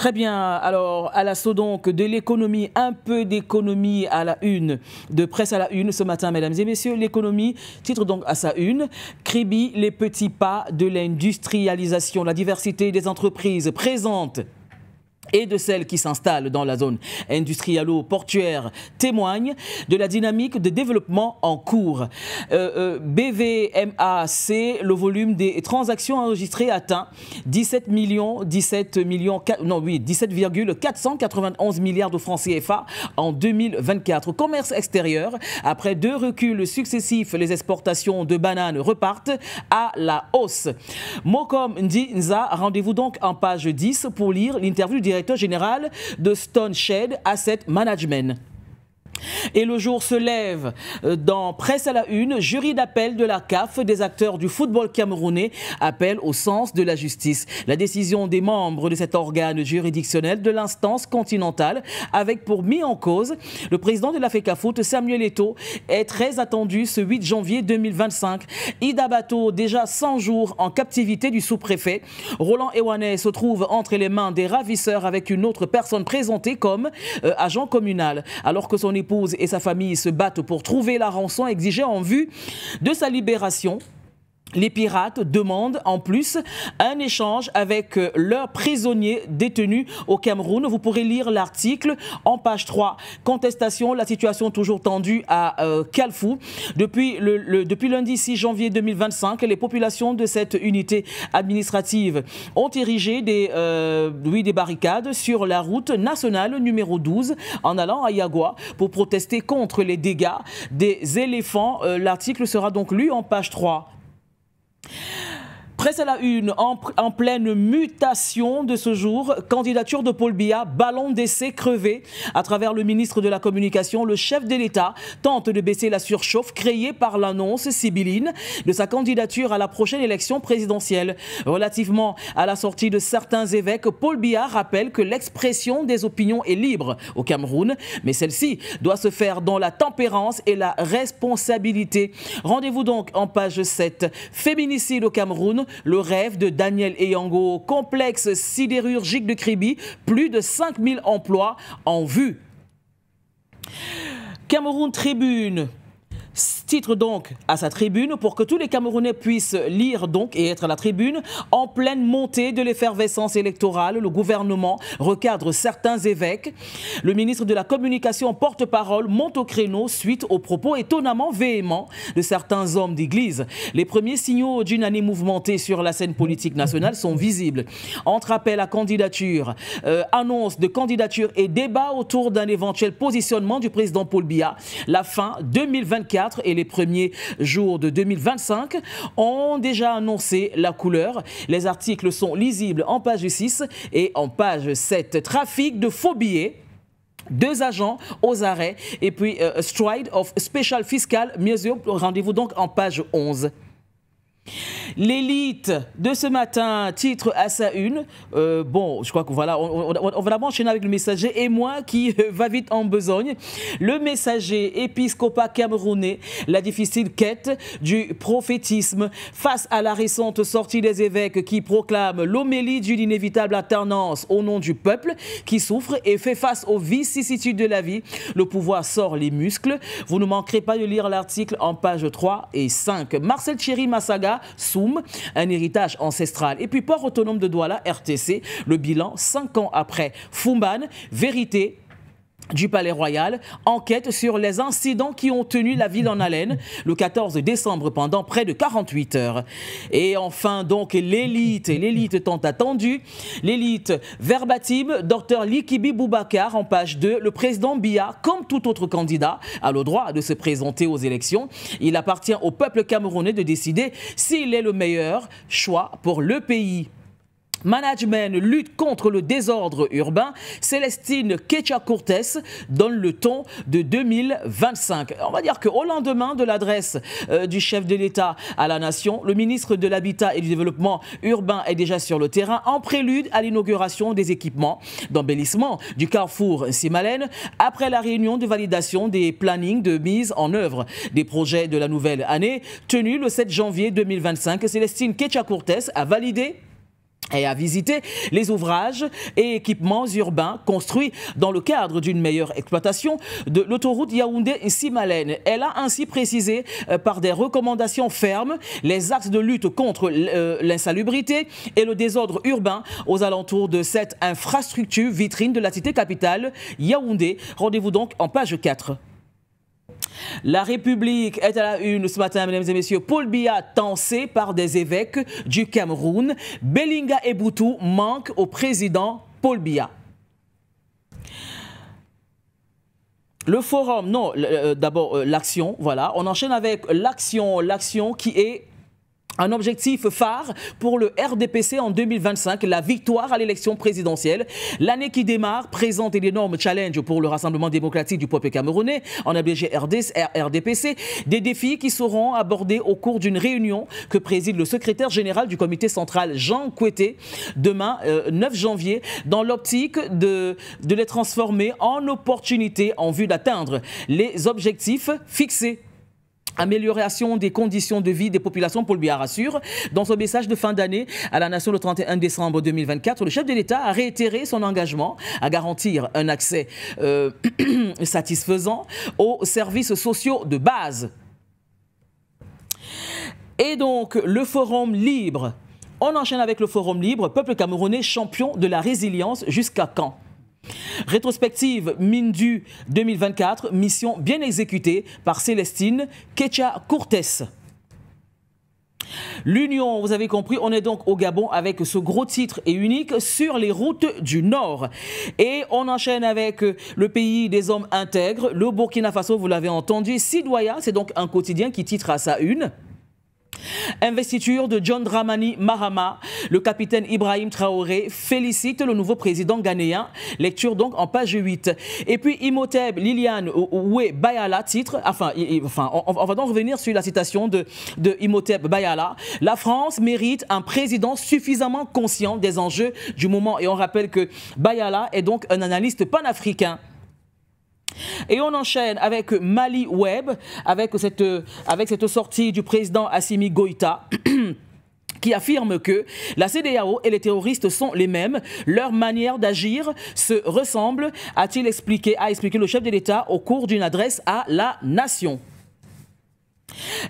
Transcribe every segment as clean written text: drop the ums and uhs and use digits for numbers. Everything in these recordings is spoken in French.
Très bien, alors à l'assaut donc de l'économie, un peu d'économie à la une, de presse à la une ce matin, mesdames et messieurs, l'économie, titre donc à sa une, Kribi, les petits pas de l'industrialisation, la diversité des entreprises présentes et de celles qui s'installent dans la zone industrialo-portuaire témoignent de la dynamique de développement en cours. BVMAC, le volume des transactions enregistrées atteint 17,491 milliards de francs CFA en 2024. Commerce extérieur, après deux reculs successifs, les exportations de bananes repartent à la hausse. Mokom Ndinza, rendez-vous donc en page 10 pour lire l'interview du directeur général de Stone Shed Asset Management. Et le jour se lève dans Presse à la une, jury d'appel de la CAF des acteurs du football camerounais appelle au sens de la justice. La décision des membres de cet organe juridictionnel de l'instance continentale avec pour mis en cause le président de la FECAFOOT, Samuel Eto'o, est très attendu ce 8 janvier 2025. Ida Bato, déjà 100 jours en captivité du sous-préfet. Roland Ewanet se trouve entre les mains des ravisseurs avec une autre personne présentée comme agent communal, alors que son épouse et sa famille se battent pour trouver la rançon exigée en vue de sa libération. Les pirates demandent en plus un échange avec leurs prisonniers détenus au Cameroun. Vous pourrez lire l'article en page 3. Contestation, la situation toujours tendue à Kalfou. Depuis lundi 6 janvier 2025, les populations de cette unité administrative ont érigé des barricades sur la route nationale numéro 12 en allant à Yagua pour protester contre les dégâts des éléphants. L'article sera donc lu en page 3. Presse à la une, en pleine mutation de ce jour, candidature de Paul Biya, ballon d'essai crevé. À travers le ministre de la Communication, le chef de l'État tente de baisser la surchauffe créée par l'annonce sibylline de sa candidature à la prochaine élection présidentielle. Relativement à la sortie de certains évêques, Paul Biya rappelle que l'expression des opinions est libre au Cameroun, mais celle-ci doit se faire dans la tempérance et la responsabilité. Rendez-vous donc en page 7. Féminicide au Cameroun. Le rêve de Daniel Eyango, complexe sidérurgique de Kribi, plus de 5000 emplois en vue. Cameroun Tribune. Titre donc à sa tribune pour que tous les Camerounais puissent lire donc et être à la tribune. En pleine montée de l'effervescence électorale, le gouvernement recadre certains évêques. Le ministre de la Communication, porte-parole, monte au créneau suite aux propos étonnamment véhéments de certains hommes d'église. Les premiers signaux d'une année mouvementée sur la scène politique nationale sont visibles. Entre appel à candidature, annonce de candidature et débat autour d'un éventuel positionnement du président Paul Biya, la fin 2024 et les premiers jours de 2025 ont déjà annoncé la couleur. Les articles sont lisibles en page 6 et en page 7. Trafic de faux billets. 2 agents aux arrêts et puis Stride of Special Fiscal Measure. Rendez-vous donc en page 11. L'élite de ce matin, titre à sa une. Bon, je crois que voilà, on va d'abord enchaîner avec le Messager et moi qui va vite en besogne. Le Messager, épiscopat camerounais, la difficile quête du prophétisme face à la récente sortie des évêques qui proclament l'homélie d'une inévitable alternance au nom du peuple qui souffre et fait face aux vicissitudes de la vie. Le pouvoir sort les muscles. Vous ne manquerez pas de lire l'article en page 3 et 5. Marcel Thierry Massaga, un héritage ancestral. Et puis port autonome de Douala, RTC, le bilan 5 ans après. Fumban, vérité du Palais Royal, enquête sur les incidents qui ont tenu la ville en haleine le 14 décembre pendant près de 48 heures. Et enfin donc l'élite tant attendue, l'élite verbatim, Dr Likibi Boubacar en page 2, le président Biya, comme tout autre candidat, a le droit de se présenter aux élections. Il appartient au peuple camerounais de décider s'il est le meilleur choix pour le pays. Management lutte contre le désordre urbain. Célestine Ketcha-Cortès donne le ton de 2025. On va dire qu'au lendemain de l'adresse du chef de l'État à la nation, le ministre de l'Habitat et du Développement urbain est déjà sur le terrain en prélude à l'inauguration des équipements d'embellissement du carrefour Simalène après la réunion de validation des plannings de mise en œuvre des projets de la nouvelle année tenue le 7 janvier 2025. Célestine Ketcha-Cortès a validé et à visiter les ouvrages et équipements urbains construits dans le cadre d'une meilleure exploitation de l'autoroute Yaoundé-Simalène. Elle a ainsi précisé par des recommandations fermes les axes de lutte contre l'insalubrité et le désordre urbain aux alentours de cette infrastructure vitrine de la cité capitale Yaoundé. Rendez-vous donc en page 4. La République est à la une ce matin, mesdames et messieurs. Paul Biya tancé par des évêques du Cameroun. Belinga Eboutou manque au président Paul Biya. Le forum, non, d'abord l'action, voilà. On enchaîne avec l'action qui est un objectif phare pour le RDPC en 2025, la victoire à l'élection présidentielle. L'année qui démarre présente d'énormes challenges pour le Rassemblement démocratique du peuple camerounais, en abrégé RDPC, des défis qui seront abordés au cours d'une réunion que préside le secrétaire général du comité central, Jean Kouété, demain 9 janvier, dans l'optique de les transformer en opportunités en vue d'atteindre les objectifs fixés. Amélioration des conditions de vie des populations, Paul Biya rassure. Dans son message de fin d'année à la Nation le 31 décembre 2024, le chef de l'État a réitéré son engagement à garantir un accès satisfaisant aux services sociaux de base. Et donc, le Forum libre. On enchaîne avec le Forum libre. Peuple camerounais champion de la résilience, jusqu'à quand? Rétrospective Mindu 2024, mission bien exécutée par Célestine Ketcha-Courtès. L'Union, vous avez compris, on est donc au Gabon avec ce gros titre et unique sur les routes du Nord. Et on enchaîne avec le pays des hommes intègres, le Burkina Faso, vous l'avez entendu. Sidoya, c'est donc un quotidien qui titre à sa une. Investiture de John Dramani Mahama, le capitaine Ibrahim Traoré félicite le nouveau président ghanéen. Lecture donc en page 8. Et puis Imhotep Liliane Oué Bayala titre, on va donc revenir sur la citation de Imhotep Bayala. La France mérite un président suffisamment conscient des enjeux du moment. Et on rappelle que Bayala est donc un analyste panafricain. Et on enchaîne avec Mali Web, avec cette sortie du président Assimi Goïta qui affirme que la CEDEAO et les terroristes sont les mêmes, leur manière d'agir se ressemble, a expliqué le chef de l'État au cours d'une adresse à la nation.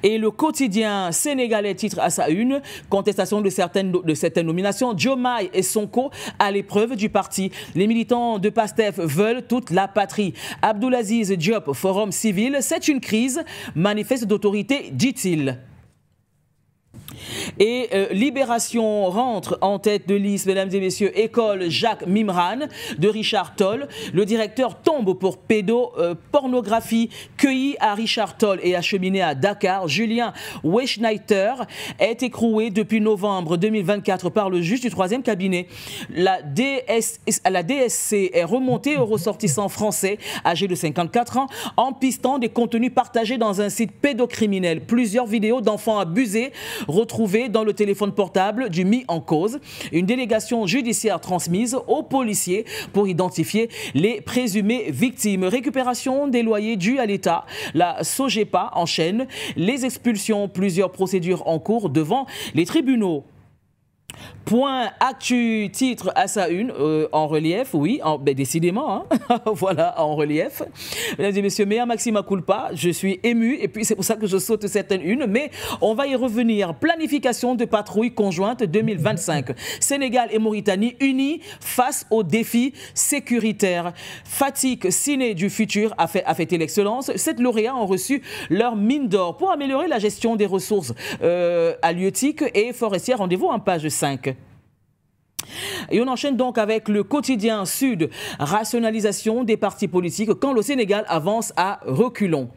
Et le quotidien sénégalais titre à sa une, contestation de certaines nominations, Diomaye et Sonko à l'épreuve du parti. Les militants de PASTEF veulent toute la patrie. Abdoulaziz Diop, Forum civil, c'est une crise, manifeste d'autorité, dit-il. Et Libération rentre en tête de liste, mesdames et messieurs, école Jacques Mimran de Richard Toll. Le directeur tombe pour pédopornographie, cueilli à Richard Toll et acheminé à Dakar. Julien Weschneiter est écroué depuis novembre 2024 par le juge du 3e cabinet. La DSC est remontée au ressortissant français âgé de 54 ans en pistant des contenus partagés dans un site pédocriminel. Plusieurs vidéos d'enfants abusés retrouvés dans le téléphone portable du mis en cause. Une délégation judiciaire transmise aux policiers pour identifier les présumées victimes. Récupération des loyers dus à l'État. La SOGEPA enchaîne les expulsions. Plusieurs procédures en cours devant les tribunaux. Point actu, titre à sa une, en relief, oui, décidément, hein. Voilà, en relief. Mesdames et messieurs, mea maxima culpa, je suis ému et puis c'est pour ça que je saute certaines unes, mais on va y revenir. Planification de patrouille conjointe 2025. Sénégal et Mauritanie unis face aux défis sécuritaires. Fatigue ciné du futur a fêté l'excellence. 7 lauréats ont reçu leur mine d'or pour améliorer la gestion des ressources halieutiques et forestières. Rendez-vous en page 5. Et on enchaîne donc avec le quotidien Sud, rationalisation des partis politiques quand le Sénégal avance à reculons.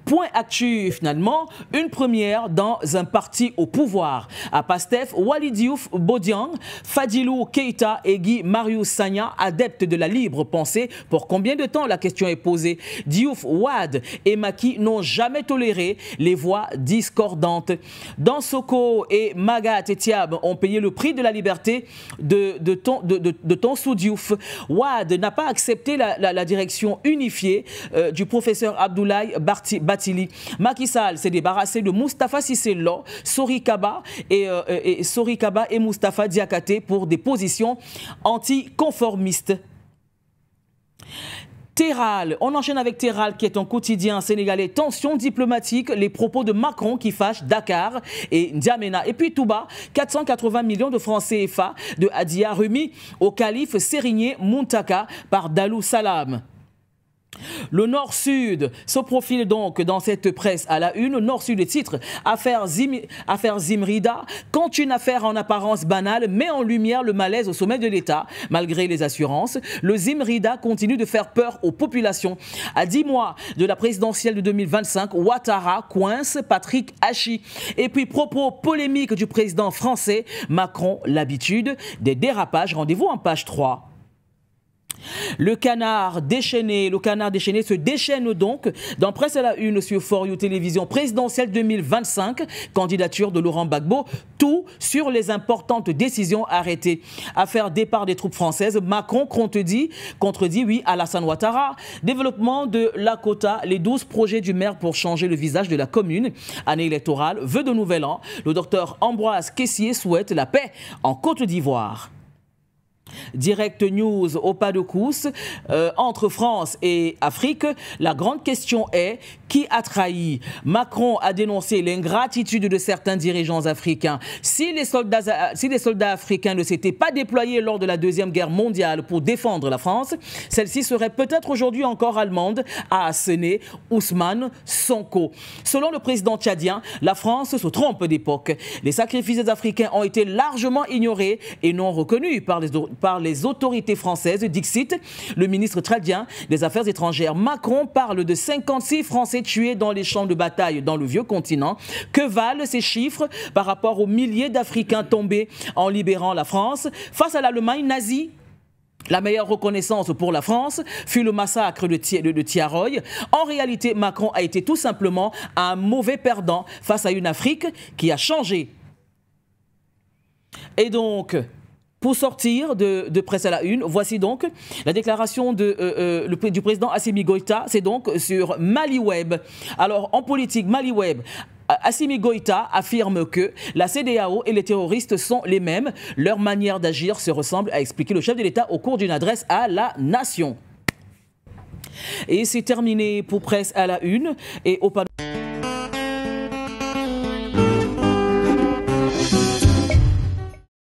Point actu, finalement, une première dans un parti au pouvoir. À PASTEF, Waly Diouf Bodiang, Fadilou Keïta et Guy Marius Sagna, adeptes de la libre pensée. Pour combien de temps, la question est posée? Diouf, Wade et Macky n'ont jamais toléré les voix discordantes. Dansoko et Magat et Tiab ont payé le prix de la liberté de Tonsou Diouf. Wade n'a pas accepté la direction unifiée du professeur Abdoulaye Batili. Macky Sall s'est débarrassé de Moustapha Cissé Lo, Sori Kaba et Moustapha Diakhaté pour des positions anticonformistes. Terral, on enchaîne avec Terral qui est un quotidien sénégalais. Tension diplomatique, les propos de Macron qui fâchent Dakar et N'Djamena. Et puis tout bas, 480 millions de francs CFA de Hadia remis au calife Sérigné Muntaka par Dalou Salam. Le Nord-Sud se profile donc dans cette presse à la une. Nord-Sud titre affaire Zimrida. Quand une affaire en apparence banale met en lumière le malaise au sommet de l'État, malgré les assurances, le Zimrida continue de faire peur aux populations. À 10 mois de la présidentielle de 2025, Ouattara coince Patrick Hachi. Et puis propos polémiques du président français, Macron, l'habitude des dérapages. Rendez-vous en page 3. Le canard déchaîné se déchaîne donc dans Presse à la une sur For You Télévision présidentielle 2025, candidature de Laurent Gbagbo, tout sur les importantes décisions arrêtées. Affaire départ des troupes françaises, Macron contredit oui Alassane Ouattara. Développement de Lakota, les 12 projets du maire pour changer le visage de la commune. Année électorale, vœux de nouvel an. Le docteur Ambroise Kessier souhaite la paix en Côte d'Ivoire. Direct News au pas de course entre France et Afrique. La grande question est qui a trahi? Macron a dénoncé l'ingratitude de certains dirigeants africains. Si les soldats africains ne s'étaient pas déployés lors de la Deuxième Guerre mondiale pour défendre la France, celle-ci serait peut-être aujourd'hui encore allemande, a asséné Ousmane Sonko. Selon le président tchadien, la France se trompe d'époque. Les sacrifices des Africains ont été largement ignorés et non reconnus par les autorités françaises. Dixit, le ministre tchadien des Affaires étrangères. Macron parle de 56 Français tués dans les champs de bataille dans le vieux continent. Que valent ces chiffres par rapport aux milliers d'Africains tombés en libérant la France face à l'Allemagne nazie? La meilleure reconnaissance pour la France fut le massacre de Tiaroy. En réalité, Macron a été tout simplement un mauvais perdant face à une Afrique qui a changé. Et donc, pour sortir de Presse à la une, voici donc la déclaration du président Assimi Goïta, c'est donc sur Maliweb. Alors, en politique, Maliweb, Assimi Goïta affirme que la CEDEAO et les terroristes sont les mêmes. Leur manière d'agir se ressemble, a expliqué le chef de l'État au cours d'une adresse à la nation. Et c'est terminé pour Presse à la une et au